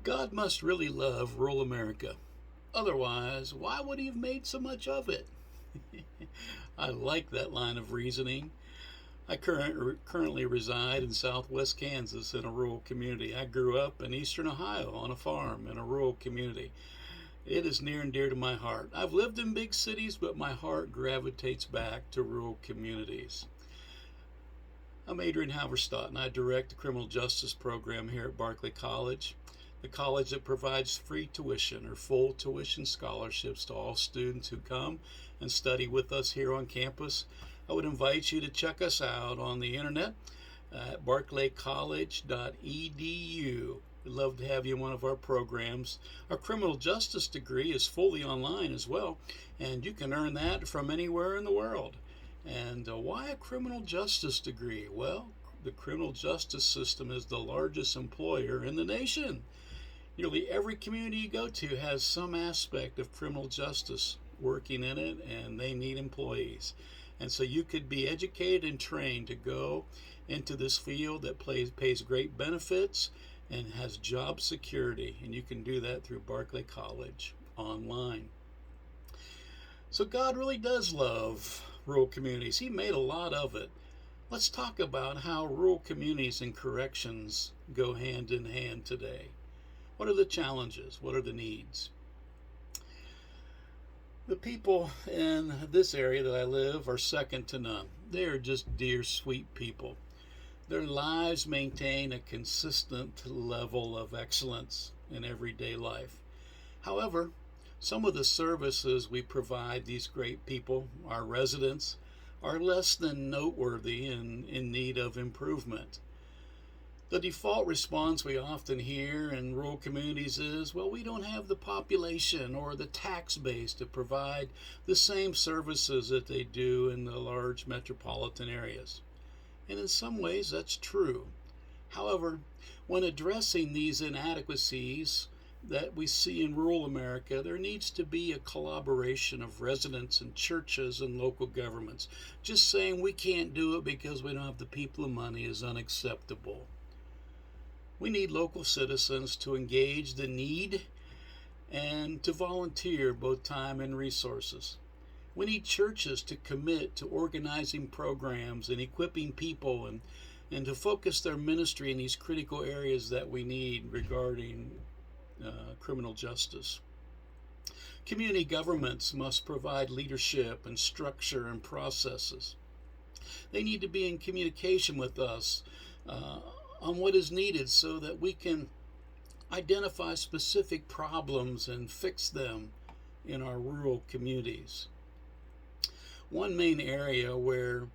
God must really love rural America. Otherwise, why would he have made so much of it? I like that line of reasoning. I currently reside in southwest Kansas in a rural community. I grew up in eastern Ohio on a farm in a rural community. It is near and dear to my heart. I've lived in big cities, but my heart gravitates back to rural communities. I'm Adrian Halverstadt, and I direct the criminal justice program here at Barclay College, the college that provides free tuition or full tuition scholarships to all students who come and study with us here on campus. I would invite you to check us out on the internet at barclaycollege.edu. We'd love to have you in one of our programs. Our criminal justice degree is fully online as well, and you can earn that from anywhere in the world. And why a criminal justice degree? Well, the criminal justice system is the largest employer in the nation. Nearly every community you go to has some aspect of criminal justice working in it, and they need employees. And so you could be educated and trained to go into this field that pays great benefits and has job security. And you can do that through Barclay College online. So God really does love rural communities. He made a lot of it. Let's talk about how rural communities and corrections go hand in hand today. What are the challenges? What are the needs? The people in this area that I live are second to none. They are just dear, sweet people. Their lives maintain a consistent level of excellence in everyday life. However, some of the services we provide these great people, our residents, are less than noteworthy and in need of improvement. The default response we often hear in rural communities is, well, we don't have the population or the tax base to provide the same services that they do in the large metropolitan areas. And in some ways, that's true. However, when addressing these inadequacies that we see in rural America, there needs to be a collaboration of residents and churches and local governments. Just saying we can't do it because we don't have the people and money is unacceptable. We need local citizens to engage the need and to volunteer both time and resources. We need churches to commit to organizing programs and equipping people and to focus their ministry in these critical areas that we need regarding criminal justice. Community governments must provide leadership and structure and processes. They need to be in communication with us on what is needed so that we can identify specific problems and fix them in our rural communities. One main area where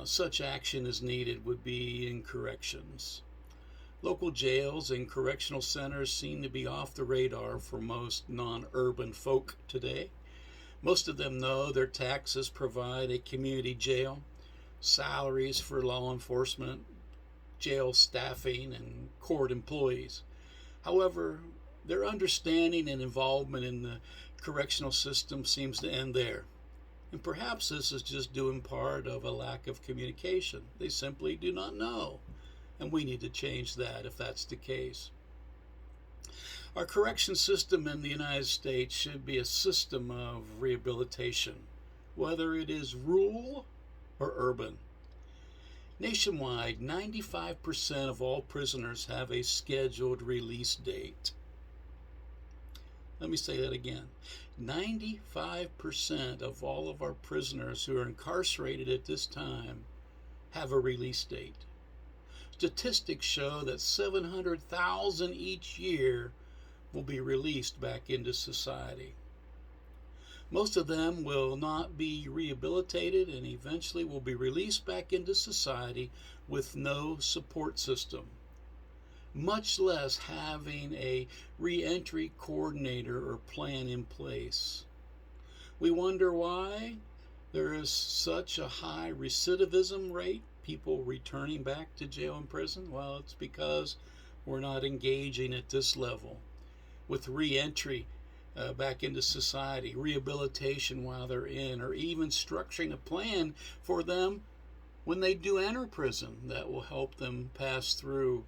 such action is needed would be in corrections. Local jails and correctional centers seem to be off the radar for most non-urban folk today. Most of them know their taxes provide a community jail, salaries for law enforcement, jail staffing, and court employees. However, their understanding and involvement in the correctional system seems to end there. And perhaps this is just due in part of a lack of communication. They simply do not know. And we need to change that if that's the case. Our correction system in the United States should be a system of rehabilitation, whether it is rural or urban. Nationwide, 95% of all prisoners have a scheduled release date. Let me say that again. 95% of all of our prisoners who are incarcerated at this time have a release date. Statistics show that 700,000 each year will be released back into society. Most of them will not be rehabilitated and eventually will be released back into society with no support system, much less having a reentry coordinator or plan in place. We wonder why there is such a high recidivism rate, people returning back to jail and prison. Well, it's because we're not engaging at this level with reentry back into society, rehabilitation while they're in, or even structuring a plan for them when they do enter prison that will help them pass through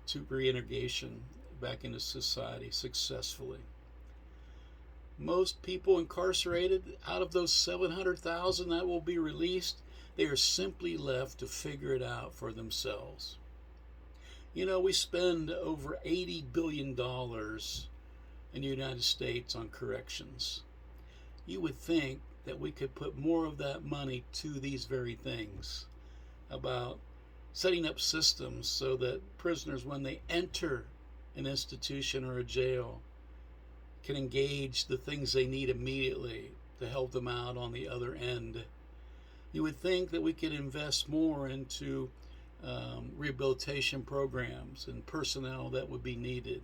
to reintegration back into society successfully. Most people incarcerated, out of those 700,000 that will be released, they are simply left to figure it out for themselves. You know, we spend over $80 billion in the United States on corrections. You would think that we could put more of that money to these very things, about setting up systems so that prisoners, when they enter an institution or a jail, can engage the things they need immediately to help them out on the other end. You would think that we could invest more into rehabilitation programs and personnel that would be needed.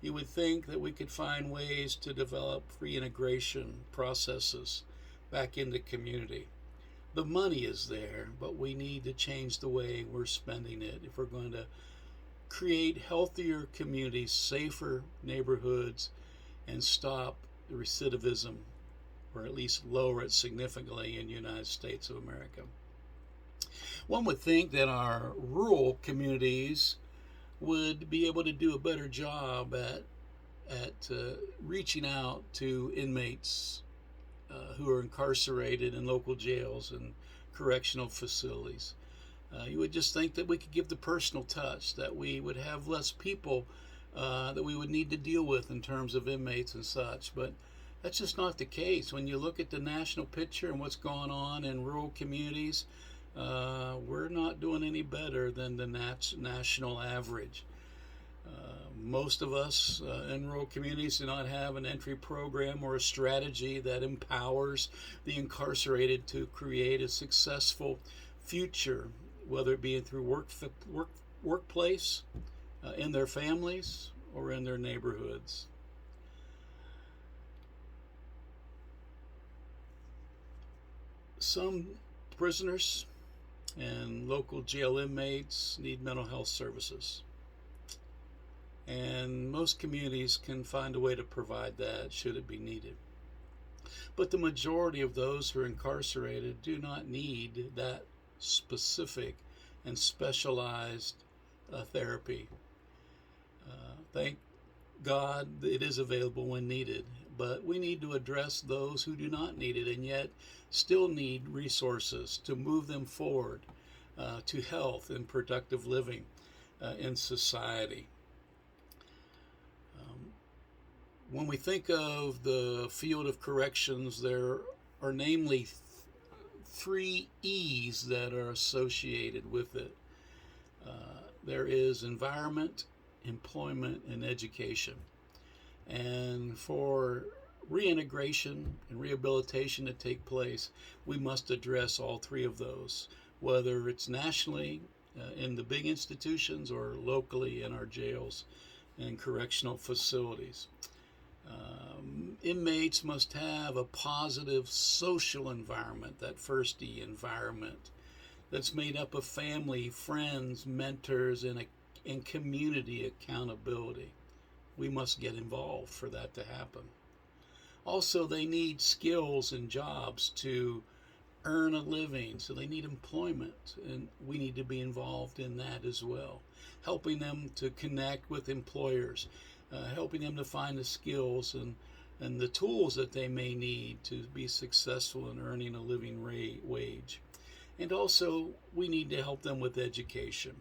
You would think that we could find ways to develop reintegration processes back in the community. The money is there, but we need to change the way we're spending it if we're going to create healthier communities, safer neighborhoods, and stop the recidivism, or at least lower it significantly in the United States of America. One would think that our rural communities would be able to do a better job at reaching out to inmates who are incarcerated in local jails and correctional facilities. You would just think that we could give the personal touch, that we would have less people that we would need to deal with in terms of inmates and such. But that's just not the case. When you look at the national picture and what's going on in rural communities, we're not doing any better than the national average. Most of us in rural communities do not have an entry program or a strategy that empowers the incarcerated to create a successful future, whether it be through workplace, in their families, or in their neighborhoods. Some prisoners and local jail inmates need mental health services. And most communities can find a way to provide that should it be needed. But the majority of those who are incarcerated do not need that specific and specialized therapy. Thank God it is available when needed, but we need to address those who do not need it and yet still need resources to move them forward to health and productive living in society. When we think of the field of corrections, there are namely three E's that are associated with it. There is environment, employment, and education. And for reintegration and rehabilitation to take place, we must address all three of those, whether it's nationally in the big institutions or locally in our jails and correctional facilities. Inmates must have a positive social environment, that first E, environment, that's made up of family, friends, mentors, and community accountability. We must get involved for that to happen. Also, they need skills and jobs to earn a living, so they need employment, and we need to be involved in that as well, helping them to connect with employers, helping them to find the skills and the tools that they may need to be successful in earning a living wage. And also, we need to help them with education.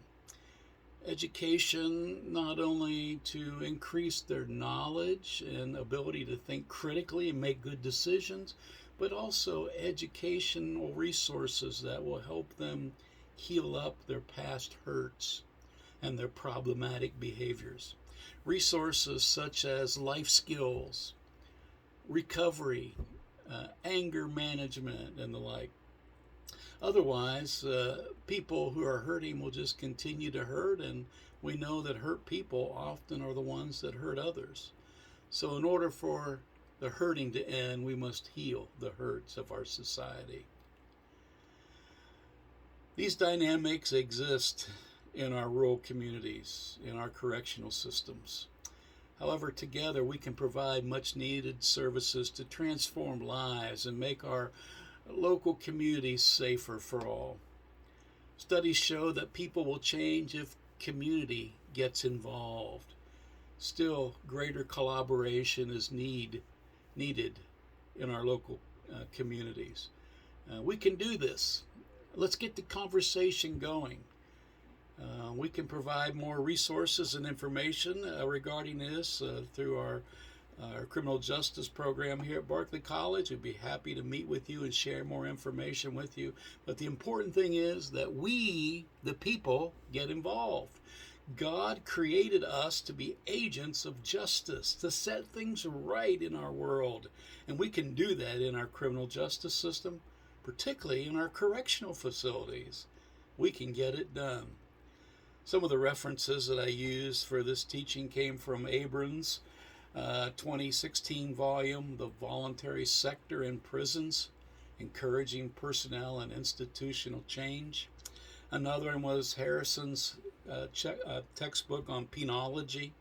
Education not only to increase their knowledge and ability to think critically and make good decisions, but also educational resources that will help them heal up their past hurts and their problematic behaviors. Resources such as life skills, recovery, anger management, and the like. Otherwise, people who are hurting will just continue to hurt, and we know that hurt people often are the ones that hurt others. So in order for the hurting to end, we must heal the hurts of our society. These dynamics exist in our rural communities, in our correctional systems. However, together we can provide much needed services to transform lives and make our local communities safer for all. Studies show that people will change if community gets involved. Still, greater collaboration is needed in our local communities. We can do this. Let's get the conversation going. We can provide more resources and information regarding this through our criminal justice program here at Berkeley College. We'd be happy to meet with you and share more information with you. But the important thing is that we, the people, get involved. God created us to be agents of justice, to set things right in our world. And we can do that in our criminal justice system, particularly in our correctional facilities. We can get it done. Some of the references that I used for this teaching came from Abrams' 2016 volume, The Voluntary Sector in Prisons, Encouraging Personnel and Institutional Change. Another one was Harrison's textbook on penology,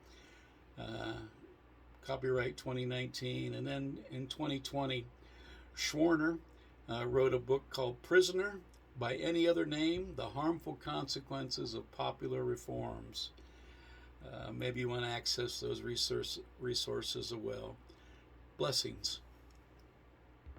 copyright 2019. And then in 2020, Schwerner wrote a book called Prisoner by Any Other Name, The Harmful Consequences of Popular Reforms. Maybe you want to access those resources as well. Blessings.